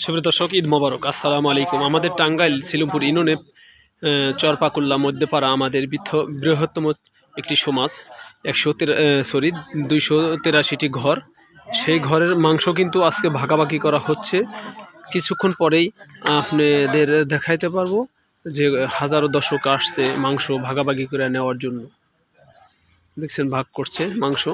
সুপ্রিয় দর্শক, ঈদ মোবারক, আসসালামু আলাইকুম। আমাদের টাঙ্গাইল সিলমপুর ইউনিয়নে চরপাকুল্লা মধ্যপাড়া আমাদের বৃহত্তম একটি সমাজ, 283টি ঘর। সেই ঘরের মাংস কিন্তু আজকে ভাগাভাগি করা হচ্ছে। কিছুক্ষণ পরেই আপনাদের দেখাইতে পারবো যে হাজারো দর্শক আসছে মাংস ভাগাভাগি করে নেওয়ার জন্য। দেখছেন, ভাগ করছে মাংস।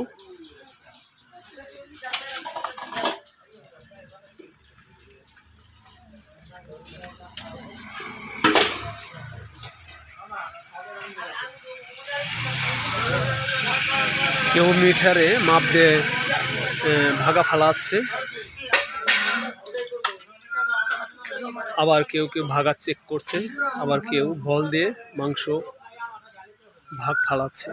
কেউ মিটারে মাপ দিয়ে ভাগা ফালাচ্ছে, আবার কেউ কেউ ভাগা চেক করছে, আবার কেউ বল দিয়ে মাংস ভাগ ফালাচ্ছে।